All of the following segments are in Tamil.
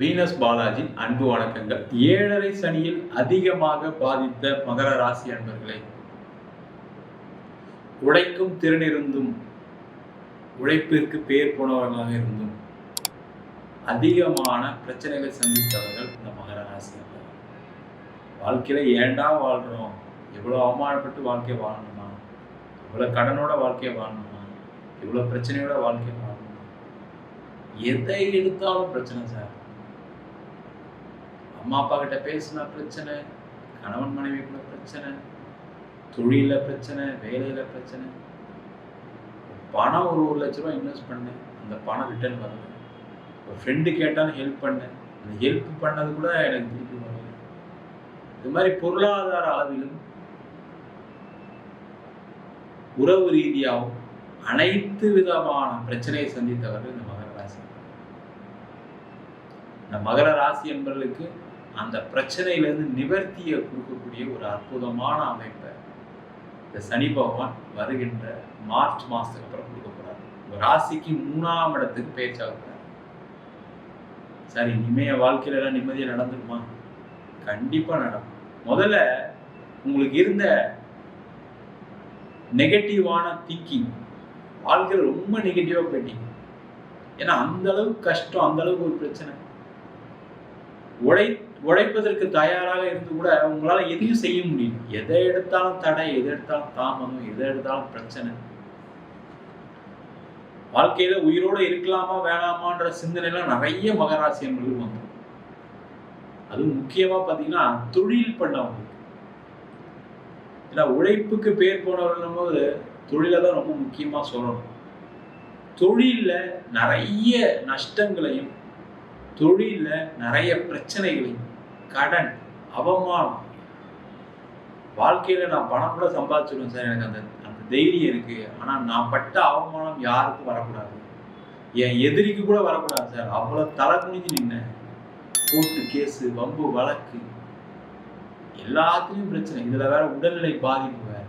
வீனஸ் பாலாஜி அன்பு வணக்கங்கள். 7.5 சனியில் அதிகமாக பாதித்த மகர ராசி அன்பர்களே, உழைக்கும் திறனிருந்தும் உழைப்பிற்கு பேர் போனவர்களாக இருந்தும் அதிகமான பிரச்சனைகளை சந்தித்தவர்கள் இந்த மகர ராசி அன்பர்கள். வாழ்க்கையில ஏண்டா வாழ்றோம், எவ்வளவு அவமானப்பட்டு வாழ்க்கையை வாழணுமா, இவ்வளவு கடனோட வாழ்க்கையை வாழணுமா, இவ்வளவு பிரச்சனையோட வாழ்க்கையை வாழணுமா, எதை எடுத்தாலும் பிரச்சனை சார். அம்மா அப்பா கிட்ட பேசினா பிரச்சனை, கணவன் மனைவிக்குள்ள பிரச்சனை, தொழில பிரச்சனை, வேலையில பிரச்சனை. பணம் ஒரு 1 லட்ச ரூபாய் இன்வெஸ்ட் பண்ணேன், அந்த பணம் ரிட்டர்ன் வரல. ஒரு ஃப்ரெண்டு கேட்டாலும் ஹெல்ப் பண்ணேன், அந்த ஹெல்ப் பண்ணது கூட எனக்கு திருப்பி வரல. இது மாதிரி பொருளாதார அளவிலும் உறவு ரீதியாகவும் அனைத்து விதமான பிரச்சனையை சந்தித்தவர்கள் இந்த மகர ராசி. இந்த மகர ராசி என்பவர்களுக்கு அந்த பிரச்சனையிலிருந்து நிவர்த்தியை கொடுக்கக்கூடிய ஒரு அற்புதமான அமைப்பை இந்த சனி பகவான் வருகின்ற மார்ச் மாசத்துக்கு அப்புறம் கொடுக்க போறாரு. ஒரு ராசிக்கு 3ஆம் இடத்துக்கு பேச்சாக போறாரு. சரி, இனிமைய வாழ்க்கையில எல்லாம் நிம்மதியா நடந்துருமா? கண்டிப்பா நடக்கும். முதல்ல உங்களுக்கு இருந்த நெகட்டிவான திங்கிங், வாழ்க்கையில் ரொம்ப நெகட்டிவா போயிட்டீங்க. ஏன்னா அந்த அளவுக்கு கஷ்டம், அந்த அளவுக்கு ஒரு பிரச்சனை. உழைப்பதற்கு தயாராக இருந்து கூட உங்களால எதையும் செய்ய முடியும். எதை எடுத்தாலும் தடை, எதை எடுத்தாலும் தாமதம், எதை எடுத்தாலும் பிரச்சனை. வாழ்க்கையில உயிரோட இருக்கலாமா வேணாமான்ற சிந்தனைலாம் நிறைய மகராசி என்பவர்களுக்கு வந்துடும். அதுவும் முக்கியமா பாத்தீங்கன்னா தொழில் பண்ணவங்களுக்கு. ஏன்னா உழைப்புக்கு பேர் போனவர்கள் போது தொழிலை தான் ரொம்ப முக்கியமா சொல்லணும். தொழில்ல நிறைய நஷ்டங்களையும், தொழில நிறைய பிரச்சனைகளையும், கடன், அவமானம். வாழ்க்கையில நான் பணம் கூட சம்பாதிச்சிடுவேன் சார், எனக்கு அந்த தைரியம் இருக்கு. ஆனா நான் பட்ட அவமானம் யாருக்கும் வரக்கூடாது, என் எதிரிக்கு கூட வரக்கூடாது சார். அவ்வளவு தலை குனிஞ்சு நின்ன, கோர்ட்டு கேஸு, வம்பு வழக்கு, எல்லாத்துலயும் பிரச்சனை. இதுல வேற உடல்நிலை பாதிப்பு வேற.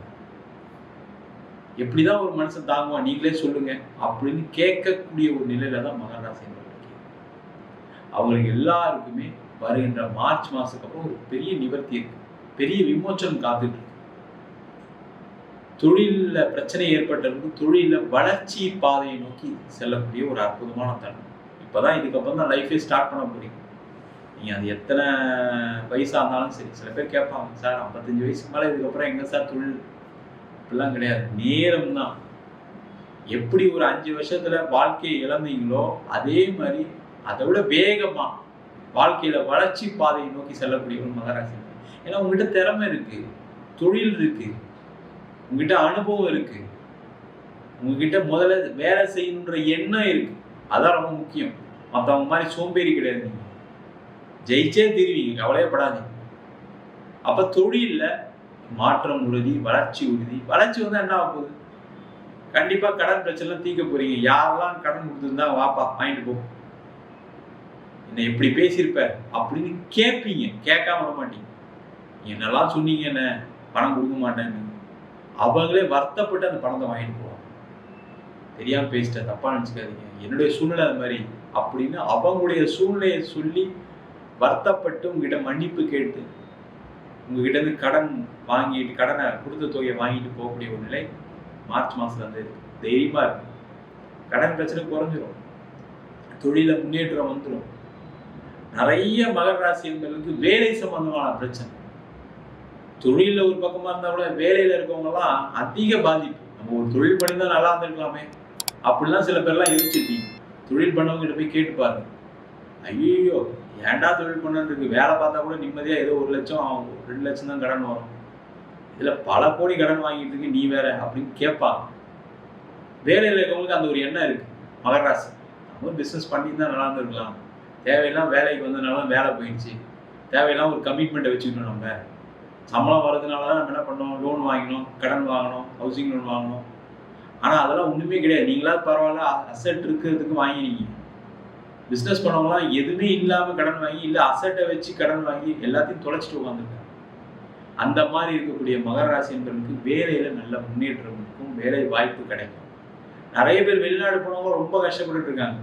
எப்படிதான் ஒரு மனுஷன் தாங்குவான் நீங்களே சொல்லுங்க அப்படின்னு கேட்கக்கூடிய ஒரு நிலையில தான் மகர ராசி. அவங்களுக்கு எல்லாருக்குமே வருகின்ற மார்ச் மாசத்துக்கு அப்புறம் ஒரு பெரிய நிவர்த்தி இருக்கு, பெரிய விமோச்சனம் காத்துட்டு இருக்கு. தொழில பிரச்சனை ஏற்பட்டவருக்கு தொழில வளர்ச்சி பாதையை நோக்கி செல்லக்கூடிய ஒரு அற்புதமான தருணம். இப்பதான் இதுக்கப்புறம் தான் லைஃபே ஸ்டார்ட் பண்ண போறீங்க. நீங்க அது எத்தனை வயசா இருந்தாலும் சரி. சில பேர் கேட்பாங்க, சார் 55 வயசுக்கு மேல இதுக்கப்புறம் எங்க சார் தொழில்? அப்படிலாம் கிடையாது, நேரம் தான். எப்படி ஒரு 5 வருஷத்துல வாழ்க்கையை இழந்தீங்களோ அதே மாதிரி அதை விட வேகமா வாழ்க்கையில வளர்ச்சி பாதையை நோக்கி செல்லக்கூடிய ஒரு மகராசி. ஏன்னா உங்ககிட்ட திறமை இருக்கு, தொழில் இருக்கு, உங்ககிட்ட அனுபவம் இருக்கு, உங்ககிட்ட முதல்ல வேலை செய்யணுன்ற எண்ணம் இருக்கு. அதான் ரொம்ப முக்கியம். மற்றவங்க மாதிரி சோம்பேறி கிடையாது. நீங்க ஜெயிச்சே தீருவீங்க, கவலையப்படாதீங்க. அப்ப தொழில்ல மாற்றம் உறுதி, வளர்ச்சி உறுதி. வளர்ச்சி வந்து என்ன ஆக போகுது? கண்டிப்பா கடன் பிரச்சனை தீர்க்க போறீங்க. யாரெல்லாம் கடன் கொடுத்துருந்தா வாப்பா வாங்கிட்டு போ, என்ன எப்படி பேசியிருப்ப அப்படின்னு கேட்பீங்க. கேட்காம விட மாட்டீங்க. என்னெல்லாம் சொன்னீங்க, என்ன பணம் கொடுக்க மாட்டேன்னு அவங்களே வருத்தப்பட்டு அந்த பணத்தை வாங்கிட்டு போவாங்க. தெரியாம பேசிட்டேன், தப்பா நினைச்சுக்காதீங்க, என்னுடைய சூழ்நிலை அது மாதிரி அப்படின்னு அவங்களுடைய சூழ்நிலையை சொல்லி வருத்தப்பட்டு உங்ககிட்ட மன்னிப்பு கேட்டு உங்ககிட்ட இருந்து கடன் வாங்கிட்டு, கடனை கொடுத்த தொகையை வாங்கிட்டு போகக்கூடிய ஒரு நிலை மார்ச் மாசத்துல இருந்து தைரியமா இருக்கு. கடன் பிரச்சனை குறைஞ்சிரும், தொழில முன்னேற்றம் வந்துடும். நிறைய மகர ராசி என்பவர்களுக்கு வேலை சம்பந்தமான பிரச்சனை. தொழில ஒரு பக்கமா இருந்தா கூட வேலையில இருக்கவங்க எல்லாம் அதிக பாதிப்பு. நம்ம ஒரு தொழில் பண்ணியிருந்தா நல்லா இருந்திருக்கலாமே அப்படிலாம் சில பேர்லாம் யோசிச்சிருப்பீங்க. தொழில் பண்ணவங்க கிட்ட போய் கேட்டு பாருங்க, ஐயோ ஏன்டா தொழில் பண்ணு, வேலை பார்த்தா கூட நிம்மதியா ஏதோ 1 லட்சம் 2 லட்சம் தான் கடன் வரும், இதுல பல கோடி கடன் வாங்கிட்டு இருக்கு நீ வேற அப்படின்னு கேட்பாங்க. வேலையில இருக்கவங்களுக்கு அந்த ஒரு எண்ணம் இருக்கு. மகர ராசி நம்ம பிசினஸ் பண்ணியிருந்தா நல்லா இருந்திருக்கலாம், தேவையெல்லாம் வேலைக்கு வந்ததுனால வேலை போயிடுச்சு, தேவையெல்லாம் ஒரு கமிட்மெண்ட்டை வச்சுக்கணும். நம்ம சம்பளம் வர்றதுனால தான் நம்ம என்ன பண்ணோம், லோன் வாங்கினோம், கடன் வாங்கணும், ஹவுசிங் லோன் வாங்கணும். ஆனால் அதெல்லாம் ஒன்றுமே கிடையாது. நீங்களா பரவாயில்ல, அசெட் இருக்கிறதுக்கு வாங்கினீங்க. பிஸ்னஸ் பண்ணவங்களாம் எதுவுமே இல்லாமல் கடன் வாங்கி, இல்லை அசெட்டை வச்சு கடன் வாங்கி எல்லாத்தையும் தொலைச்சிட்டு உட்காந்துருக்காங்க. அந்த மாதிரி இருக்கக்கூடிய மகர ராசி என்பவர்களுக்கு வேலையில நல்ல முன்னேற்றம் இருக்கும், வேலை வாய்ப்பு கிடைக்கும். நிறைய பேர் வெளிநாடு போனவங்க ரொம்ப கஷ்டப்பட்டு இருக்காங்க.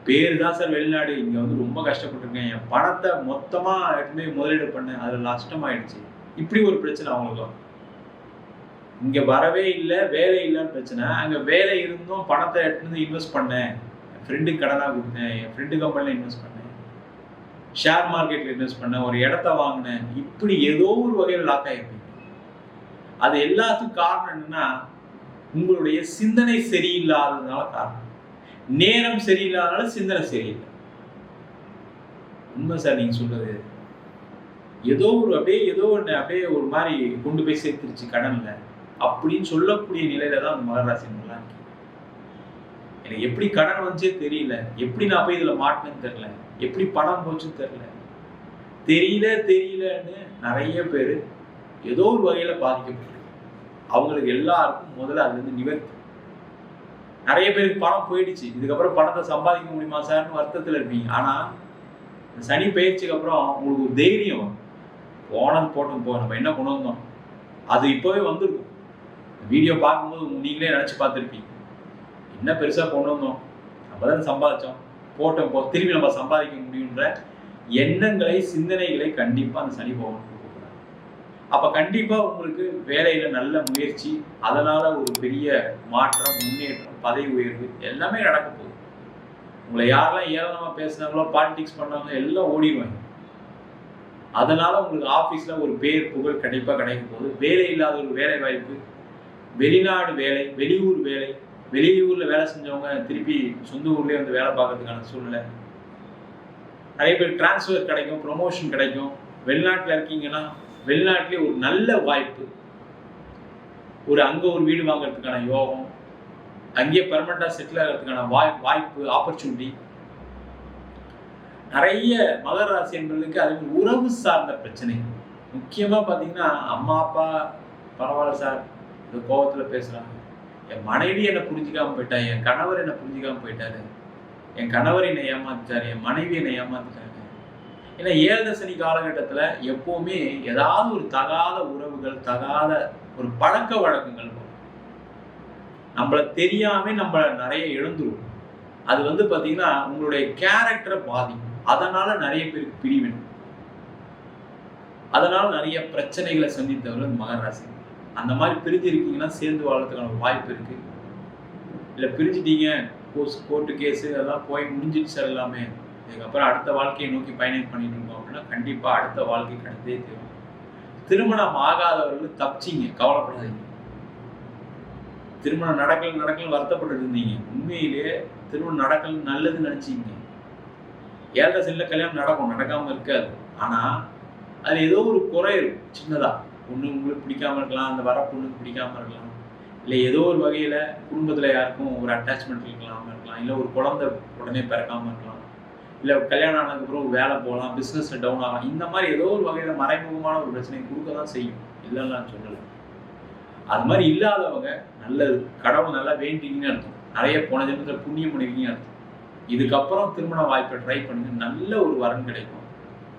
பேர் தான் சார் வெளிநாடு, இங்க வந்து ரொம்ப கஷ்டப்பட்டுருக்கேன், என் பணத்தை மொத்தமா எடுத்துமே முதலீடு பண்ணேன், அதுல நஷ்டமாயிடுச்சு. இப்படி ஒரு பிரச்சனை அவங்களுக்கு. இங்க வரவே இல்லை, வேலை இல்லைன்னு பிரச்சனை. அங்க வேலை இருந்தும் பணத்தை எடுத்து இன்வெஸ்ட் பண்ணேன், என் ஃப்ரெண்டுக்கு கடனா கொடுத்தேன், என் ஃப்ரெண்டு கம்பெனில இன்வெஸ்ட் பண்ணேன், ஷேர் மார்க்கெட்ல இன்வெஸ்ட் பண்ணேன், ஒரு இடத்த வாங்கினேன், இப்படி ஏதோ ஒரு வகையில் லாக் ஆகிருப்பீங்க. அது எல்லாத்துக்கும் காரணம் என்னன்னா, உங்களுடைய சிந்தனை சரியில்லாததுனால காரணம். நேரம் சரியில்லாதனால சிந்தனை சரியில்லை. உண்மை சார் நீங்க சொல்றது. ஏதோ ஒரு அப்படியே ஒரு மாதிரி கொண்டு போய் சேர்த்துருச்சு கடன்ல அப்படின்னு சொல்லக்கூடிய நிலையில தான் அந்த மகர ராசி நல்லா இருக்கு. எனக்கு எப்படி கடன் வந்துச்சே தெரியல, எப்படி நான் போய் இதுல மாட்டினேன்னு தெரியல, எப்படி பணம் போச்சுன்னு தெரியலன்னு நிறைய பேர் ஏதோ ஒரு வகையில பாதிக்கப்பட்டு அவங்களுக்கு எல்லாருக்கும் முதல்ல அதுல இருந்து நிவர்த்தி. நிறைய பேருக்கு பணம் போயிடுச்சு, இதுக்கப்புறம் பணத்தை சம்பாதிக்க முடியுமா சார்னு வருத்தத்தில் இருப்பீங்க. ஆனா சனி பயிற்சிக்கு அப்புறம் உங்களுக்கு ஒரு தைரியம், போனது போட்டோம் போ, நம்ம என்ன கொண்டு வந்தோம் அது இப்பவே வந்துருக்கும். வீடியோ பார்க்கும்போது நீங்களே நினைச்சு பார்த்துருப்பீங்க, என்ன பெருசா கொண்டு வந்தோம், நம்ம தான் சம்பாதிச்சோம், போட்டோம் போ, திரும்பி நம்ம சம்பாதிக்க முடியுன்ற எண்ணங்களை சிந்தனைகளை கண்டிப்பா அந்த சனி பகவான். அப்ப கண்டிப்பா உங்களுக்கு வேலையில நல்ல முயற்சி, அதனால ஒரு பெரிய மாற்றம், முன்னேற்றம், பதவி உயர்வு எல்லாமே நடக்க போகுது. உங்களை யாரெல்லாம் ஏளனமா பேசினாங்களோ, பாலிடிக்ஸ் பண்ணாங்க எல்லாம் ஓடிடுவாங்க. அதனால உங்களுக்கு ஆபீஸ்ல ஒரு பேர் புகழ் கண்டிப்பா கிடைக்க போகுது. வேலை இல்லாத ஒரு வேலை வாய்ப்பு, வெளிநாடு வேலை, வெளியூர் வேலை, வெளியூர்ல வேலை செஞ்சவங்க திருப்பி சொந்த ஊர்லயே வந்து வேலை பார்க்கறதுக்கான சூழ்நிலை. நிறைய பேர் டிரான்ஸ்ஃபர் கிடைக்கும், ப்ரொமோஷன் கிடைக்கும். வெளிநாட்டுல இருக்கீங்கன்னா வெளிநாட்டிலே ஒரு நல்ல வாய்ப்பு, அங்க ஒரு வீடு வாங்குறதுக்கான யோகம், அங்கேயே பெர்மனண்டா செட்டில் ஆகிறதுக்கான வாய்ப்பு, ஆப்பர்ச்சுனிட்டி நிறைய. மகர ராசி என்பதற்கு அது உறவு சார்ந்த பிரச்சனை. முக்கியமா பாத்தீங்கன்னா, அம்மா அப்பா பரவாயில்ல சார், இந்த கோபத்துல பேசுறாங்க, என் மனைவி என்னை புரிஞ்சுக்காம போயிட்டா, என் கணவர் என்னை புரிஞ்சுக்காம போயிட்டாரு, என் கணவர் என்னை ஏமாத்திட்டாரு, என் மனைவி என்னை ஏமாத்திட்டாரு. ஏன்னா 7 சனி காலகட்டத்துல எப்பவுமே ஏதாவது ஒரு தகாத உறவுகள், தகாத ஒரு பழக்க வழக்கங்கள் நம்மள தெரியாம நம்ம நிறைய இழந்துருவோம். அது வந்து பாத்தீங்கன்னா உங்களுடைய கேரக்டரை பாதிக்கும். அதனால நிறைய பேருக்கு பிரிவினை, அதனால நிறைய பிரச்சனைகளை சந்தித்தவர்கள் மகர ராசி. அந்த மாதிரி பிரிஞ்சு இருக்கீங்கன்னா சேர்ந்து வாழ்றதுக்கான வாய்ப்பு இருக்கு. இல்ல பிரிஞ்சுட்டீங்க, கோர்ட்டு கேஸ் அதெல்லாம் போய் முடிஞ்சிடுச்சு எல்லாமே, இதுக்கப்புறம் அடுத்த வாழ்க்கையை நோக்கி பயணம் பண்ணிட்டு இருக்கோம் அப்படின்னா கண்டிப்பா அடுத்த வாழ்க்கை கிடைத்தே தீரும். திருமணம் ஆகாதவர்கள் தப்பிச்சிங்க, கவலைப்படாதீங்க. திருமணம் நடக்கல வருத்தப்பட்டு இருந்தீங்க, உண்மையிலேயே திருமணம் நடக்கல நல்லதுன்னு நினைச்சீங்க. 7 சனியில கல்யாணம் நடக்கும், நடக்காம இருக்காது. ஆனா அது ஏதோ ஒரு குறை இருக்கும் சின்னதா. பொண்ணு உங்களுக்கு பிடிக்காம இருக்கலாம், அந்த வர பொண்ணுக்கு பிடிக்காம இருக்கலாம், இல்லை ஏதோ ஒரு வகையில குடும்பத்துல யாருக்கும் ஒரு அட்டாச்மெண்ட் இருக்கலாம், இல்லை ஒரு குழந்தை உடனே பிறக்காம இருக்கலாம், இல்லை கல்யாணம் ஆனதுக்கப்புறம் வேலை போகலாம், பிஸ்னஸ் டவுன் ஆகலாம். இந்த மாதிரி ஏதோ ஒரு வகையில் மறைமுகமான ஒரு பிரச்சனை கொடுக்க தான் செய்யும், இல்லைன்னு நான் சொல்லலை. அது மாதிரி இல்லாதவங்க நல்லது, கடவுள் நல்லா வேண்டிங்கன்னு அர்த்தம், நிறைய போன ஜென்மத்தில் புண்ணியம் பண்ணிருக்கீங்கன்னு அர்த்தம். இதுக்கப்புறம் திருமண வாய்ப்பை ட்ரை பண்ணுங்க, நல்ல ஒரு வரன் கிடைக்கும்,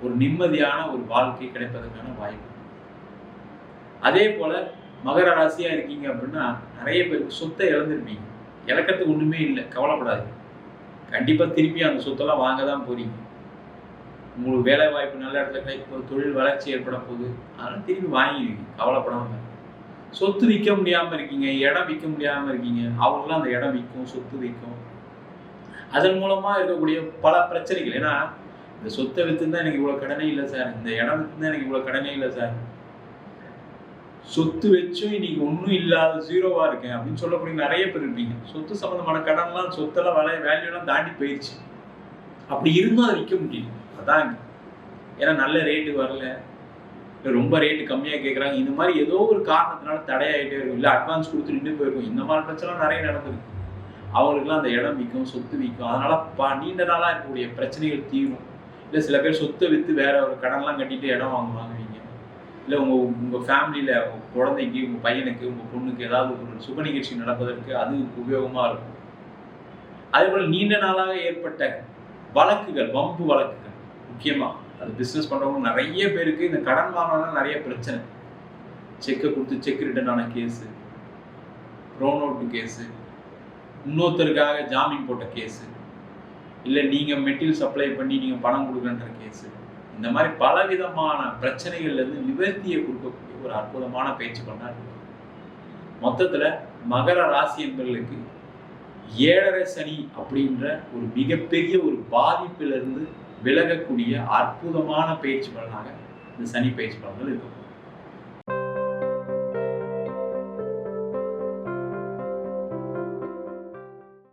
ஒரு நிம்மதியான ஒரு வாழ்க்கை கிடைப்பதற்கான வாய்ப்பு. அதே போல மகர ராசியா இருக்கீங்க அப்படின்னா நிறைய பேருக்கு சொத்தை இழந்திருப்பீங்க, இழக்கிறதுக்கு ஒன்றுமே இல்லை, கவலைப்படாது. கண்டிப்பாக திருப்பி அந்த சொத்தெல்லாம் வாங்க தான் போறீங்க. உங்களுக்கு வேலை வாய்ப்பு நல்ல இடத்துல கிடைக்க போகுது, தொழில் வளர்ச்சி ஏற்பட போகுது, அதனால திருப்பி வாங்கிடுவீங்க, கவலைப்படாம. சொத்து விற்க முடியாமல் இருக்கீங்க, இடம் விற்க முடியாமல் இருக்கீங்க, அவங்களாம் அந்த இடம் விற்கும், சொத்து விற்கும். அதன் மூலமா இருக்கக்கூடிய பல பிரச்சனைகள். ஏன்னா இந்த சொத்தை விற்றுதான் எனக்கு இவ்வளோ கடனே இல்லை சார், இந்த இடம் விற்றுதான் எனக்கு இவ்வளோ கடனே இல்லை சார், சொத்து வச்சும் இன்னைக்கு ஒன்றும் இல்லாத ஜீரோவா இருக்கேன் அப்படின்னு சொல்லக்கூடிய நிறைய பேர் இருப்பீங்க. சொத்து சம்பந்தமான கடன்லாம், சொத்தெல்லாம் வேல்யூலாம் தாண்டி போயிடுச்சு. அப்படி இருந்தும் அதை விற்க முடியும். அதான் ஏன்னா நல்ல ரேட்டு வரல, ரொம்ப ரேட்டு கம்மியாக கேட்குறாங்க, இந்த மாதிரி ஏதோ ஒரு காரணத்தினால தடையாயிட்டே இருக்கும், இல்லை அட்வான்ஸ் கொடுத்து நின்று போயிருக்கும். இந்த மாதிரி பிரச்சனை நிறைய நடந்திருக்கு. அவங்களுக்குலாம் அந்த இடம் விற்கும், சொத்து விற்கும். அதனால நீண்ட நாளாக இருக்கக்கூடிய பிரச்சனைகள் தீரும். இல்லை சில பேர் சொத்தை விற்று வேற ஒரு கடன்லாம் கட்டிட்டு இடம் வாங்குவீங்க. இல்லை உங்கள் ஃபேமிலியில் உங்கள் குழந்தைக்கு, உங்கள் பையனுக்கு, உங்கள் பொண்ணுக்கு ஏதாவது ஒரு சுப நிகழ்ச்சி நடப்பதற்கு அது உபயோகமாக இருக்கும். அதே போல் நீண்ட நாளாக ஏற்பட்ட வழக்குகள், வம்பு வழக்குகள், முக்கியமாக அது பிஸ்னஸ் பண்ணுறவங்க நிறைய பேருக்கு இந்த கடன் வாங்கினா நிறைய பிரச்சனை. செக்கை கொடுத்து செக் ரிட்டர்ன் ஆன கேஸு, ப்ரோ நோட்டு கேஸு, இன்னொருத்தருக்காக ஜாமீன் போட்ட கேஸு, இல்லை நீங்கள் மெட்டீரியல் சப்ளை பண்ணி நீங்கள் பணம் கொடுக்கன்ற கேஸு, இந்த மாதிரி பலவிதமான பிரச்சனைகள்லேருந்து நிவர்த்தியை கொடுக்கக்கூடிய ஒரு அற்புதமான பயிற்சி பண்ணா இருக்கு. மொத்தத்தில் மகர ராசி என்பவர்களுக்கு 7.5 சனி அப்படின்ற ஒரு மிகப்பெரிய ஒரு பாதிப்பிலிருந்து விலகக்கூடிய அற்புதமான பயிற்சி பலனாக இந்த சனி பயிற்சி பலன்கள் இருக்கும்.